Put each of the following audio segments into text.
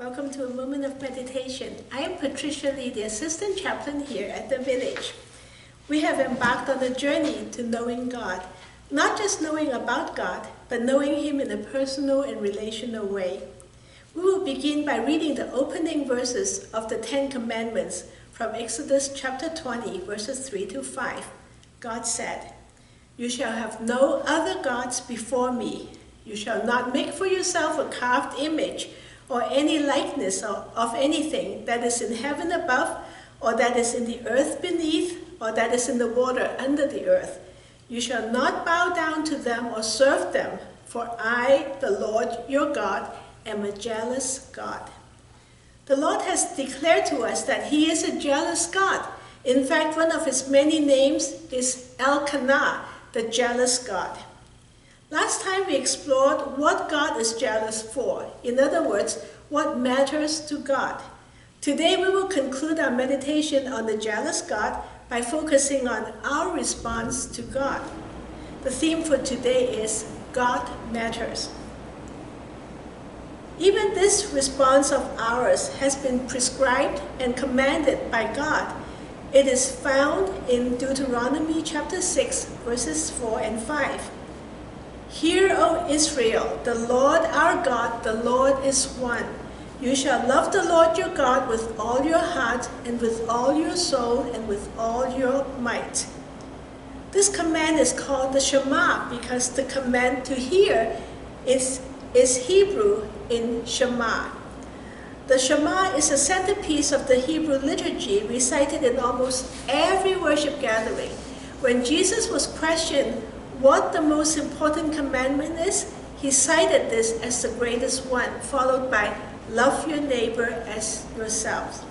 Welcome to a moment of meditation. I am Patricia, the assistant chaplain here at the village. We have embarked on a journey to knowing God, not just knowing about God, but knowing Him in a personal and relational way. We will begin by reading the opening verses of the 10 Commandments from Exodus chapter 20, verses 3 to 5. God said, "You shall have no other gods before me. You shall not make for yourself a carved image or any likeness of anything that is in heaven above, or that is in the earth beneath, or that is in the water under the earth. You shall not bow down to them or serve them, for I, the Lord your God, am a jealous God." The Lord has declared to us that He is a jealous God. In fact, one of His many names is Elkanah, the jealous God. Last time we explored what God is jealous for. In other words, what matters to God. Today we will conclude our meditation on the jealous God by focusing on our response to God. The theme for today is God matters. Even this response of ours has been prescribed and commanded by God. It is found in Deuteronomy chapter 6, verses 4 and 5. "Hear, O Israel, the Lord our God, the Lord is one. You shall love the Lord your God with all your heart and with all your soul and with all your might." This command is called the Shema because the command to hear is Hebrew in Shema. The Shema is a centerpiece of the Hebrew liturgy recited in almost every worship gathering. When Jesus was questioned what the most important commandment is, He cited this as the greatest one, followed by love your neighbor as yourselves.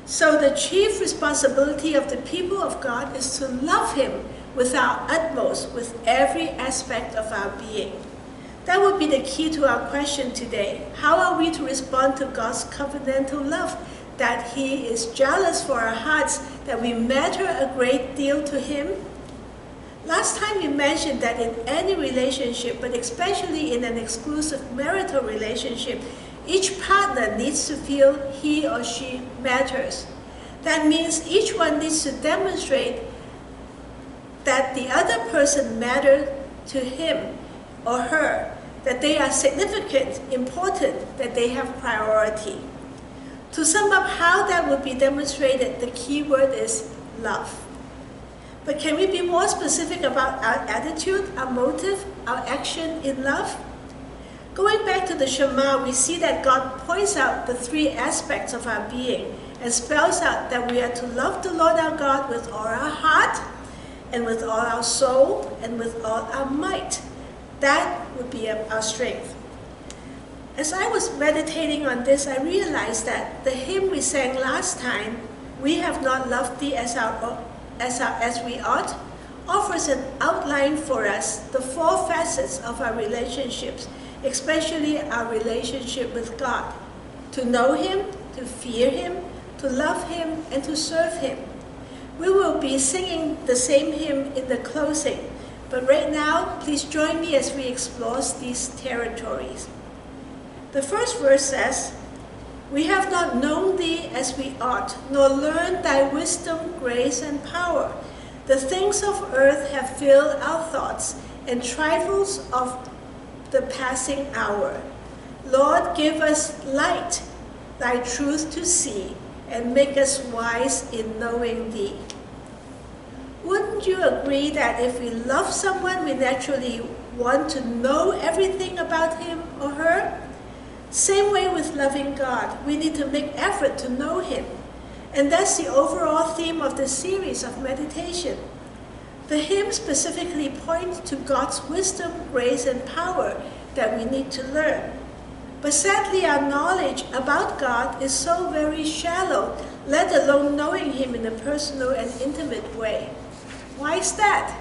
So the chief responsibility of the people of God is to love Him with our utmost, with every aspect of our being. That would be the key to our question today. How are we to respond to God's covenantal love? That He is jealous for our hearts, that we matter a great deal to Him? Last time we mentioned that in any relationship, but especially in an exclusive marital relationship, each partner needs to feel he or she matters. That means each one needs to demonstrate that the other person matters to him or her, that they are significant, important, that they have priority. To sum up how that will be demonstrated, the key word is love. But can we be more specific about our attitude, our motive, our action in love? Going back to the Shema, we see that God points out the three aspects of our being and spells out that we are to love the Lord our God with all our heart and with all our soul and with all our might. That would be our strength. As I was meditating on this, I realized that the hymn we sang last time, "We Have Not Loved Thee as we ought," offers an outline for us, the four facets of our relationships, especially our relationship with God: to know Him, to fear Him, to love Him, and to serve Him. We will be singing the same hymn in the closing, but right now, please join me as we explore these territories. The first verse says, "We have not known Thee as we ought, nor learned Thy wisdom, grace, and power. The things of earth have filled our thoughts, and trifles of the passing hour. Lord, give us light, Thy truth to see, and make us wise in knowing Thee." Wouldn't you agree that if we love someone, we naturally want to know everything about him or her? Same way with loving God, we need to make effort to know Him. And that's the overall theme of this series of meditation. The hymn specifically points to God's wisdom, grace, and power that we need to learn. But sadly, our knowledge about God is so very shallow, let alone knowing Him in a personal and intimate way. Why is that?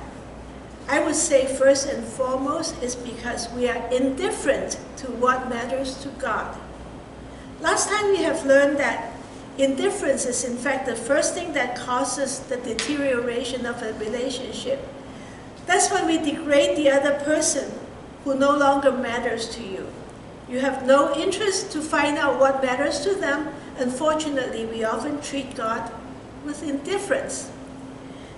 I would say first and foremost is because we are indifferent to what matters to God. Last time we have learned that indifference is in fact the first thing that causes the deterioration of a relationship. That's when we degrade the other person who no longer matters to you. You have no interest to find out what matters to them. Unfortunately, we often treat God with indifference.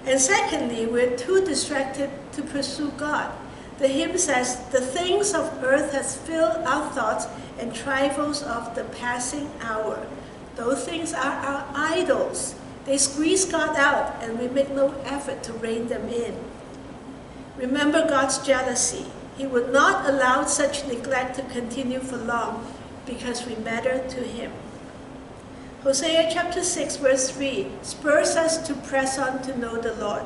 And secondly, we're too distracted to pursue God. The hymn says, "The things of earth has filled our thoughts and trifles of the passing hour." Those things are our idols. They squeeze God out, and we make no effort to rein them in. Remember God's jealousy. He would not allow such neglect to continue for long because we matter to him. Hosea chapter 6 verse 3 spurs us to press on to know the Lord.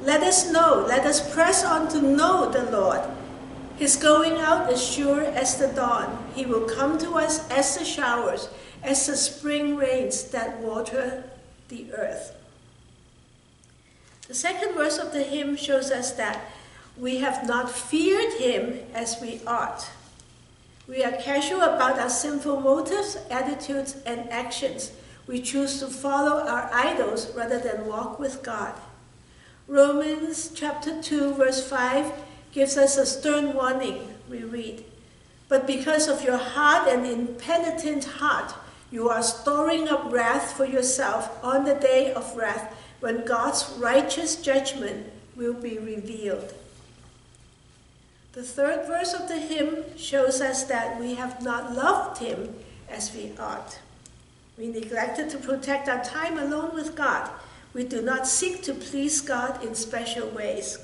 Let us press on to know the Lord. His going out is sure as the dawn. He will come to us as the showers, as the spring rains that water the earth. The second verse of the hymn shows us that we have not feared him as we ought. We are casual about our sinful motives, attitudes, and actions. We choose to follow our idols rather than walk with God. Romans chapter 2 verse 5 gives us a stern warning. We read, "But because of your hard and impenitent heart, you are storing up wrath for yourself on the day of wrath, when God's righteous judgment will be revealed." The third verse of the hymn shows us that we have not loved him as we ought. We neglected to protect our time alone with God. We do not seek to please God in special ways.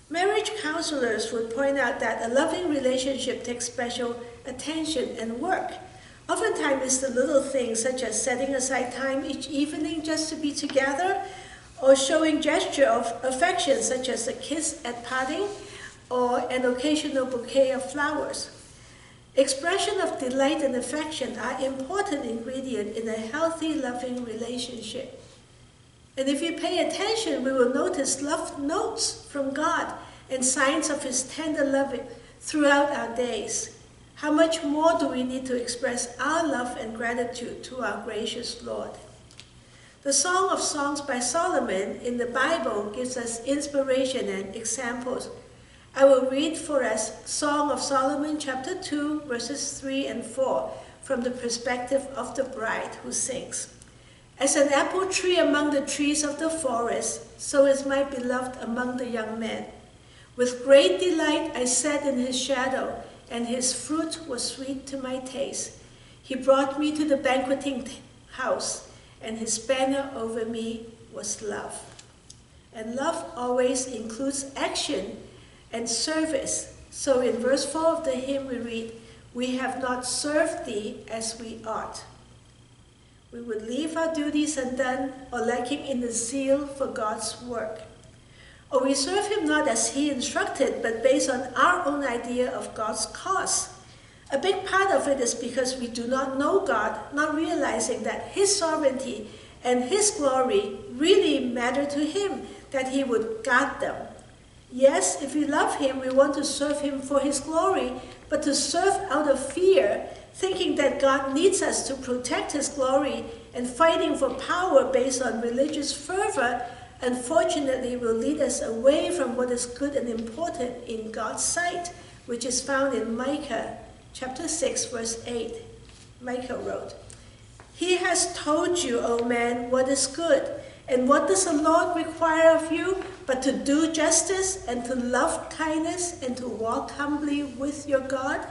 Marriage counselors would point out that a loving relationship takes special attention and work. Oftentimes it's the little things such as setting aside time each evening just to be together, or showing gesture of affection such as a kiss at parting, or an occasional bouquet of flowers. Expression of delight and affection are important ingredients in a healthy, loving relationship. And if we pay attention, we will notice love notes from God and signs of his tender loving throughout our days. How much more do we need to express our love and gratitude to our gracious Lord? The Song of Songs by Solomon in the Bible gives us inspiration and examples. I will read for us Song of Solomon chapter 2 verses 3 and 4 from the perspective of the bride who sings. "As an apple tree among the trees of the forest, so is my beloved among the young men. With great delight I sat in his shadow, and his fruit was sweet to my taste. He brought me to the banqueting house, and his banner over me was love." And love always includes action and service. So in verse 4 of the hymn we read, "We have not served thee as we ought." We would leave our duties undone or lacking in the zeal for God's work. Or we serve him not as he instructed, but based on our own idea of God's cause. A big part of it is because we do not know God, not realizing that his sovereignty and his glory really matter to him, that he would guard them. Yes, if we love him, we want to serve him for his glory, but to serve out of fear, thinking that God needs us to protect his glory and fighting for power based on religious fervor, unfortunately will lead us away from what is good and important in God's sight, which is found in Micah chapter 6 verse 8. Micah wrote, "He has told you, O man, what is good. And what does the Lord require of you but to do justice and to love kindness and to walk humbly with your God?"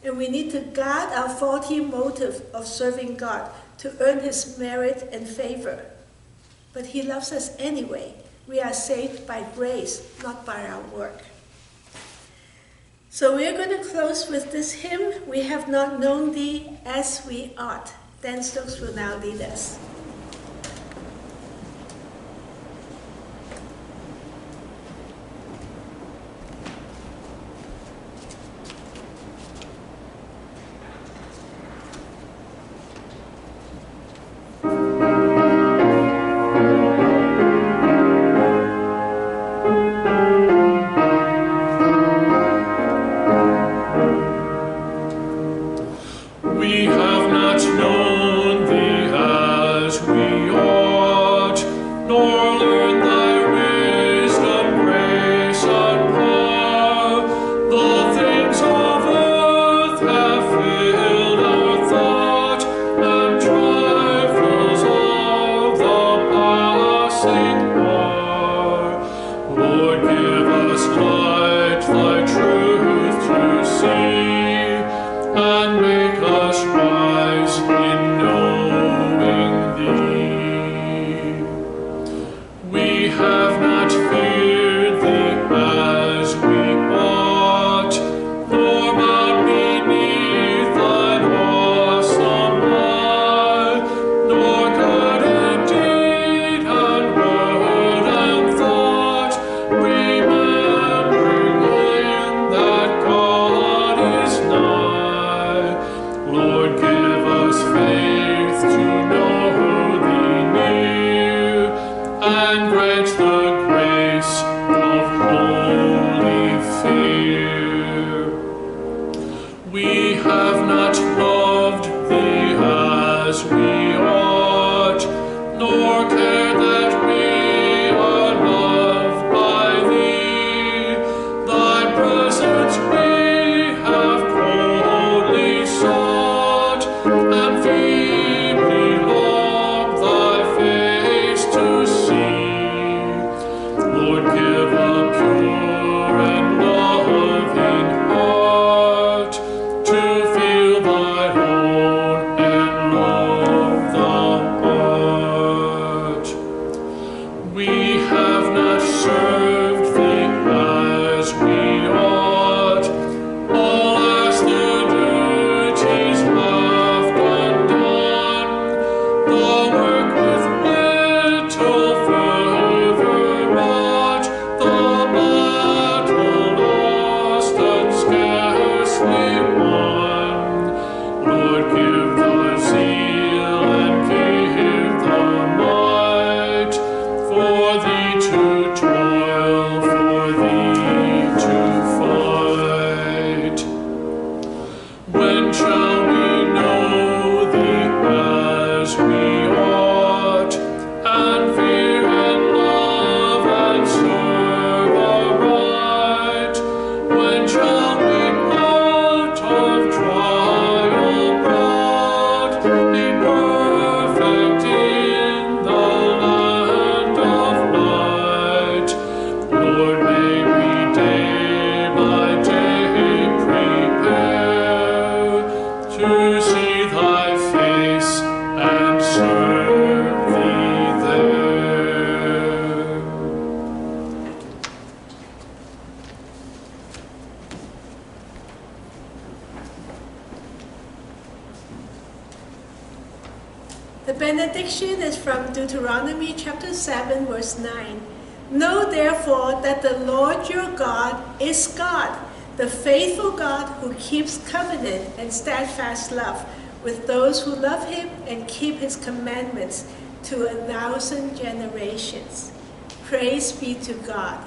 And we need to guard our faulty motive of serving God to earn his merit and favor. But he loves us anyway. We are saved by grace, not by our work. So we are going to close with this hymn, "We Have Not Known Thee As We Ought." Dan Stokes will now lead us. We have not known thee as we ought, nor learned thy wisdom, grace, and power. The things of earth We have not loved thee as we ought, nor cared that we are loved by thee. Thy presence we have coldly sought, and feebly longed thy face to see. Lord, give a pure and loving heart to feel thy own and love the heart. We have not served thee as we ought, all as the duties left undone, the work with little fervor wrought, the battle lost and scarcely won. Lord, give the zeal and give the might for thee to toil, for thee to fight. When shall we know thee as we ought, and fear and love and serve aright? When shall we out of trial brought be perfect in the land of light? Lord, may we day by day prepare to see thy face and serve thee there. The benediction is from Deuteronomy chapter 7, verse 9. Know therefore that the Lord your God is God, the faithful God who keeps covenant and steadfast love with those who love him and keep his commandments to 1,000 generations. Praise be to God.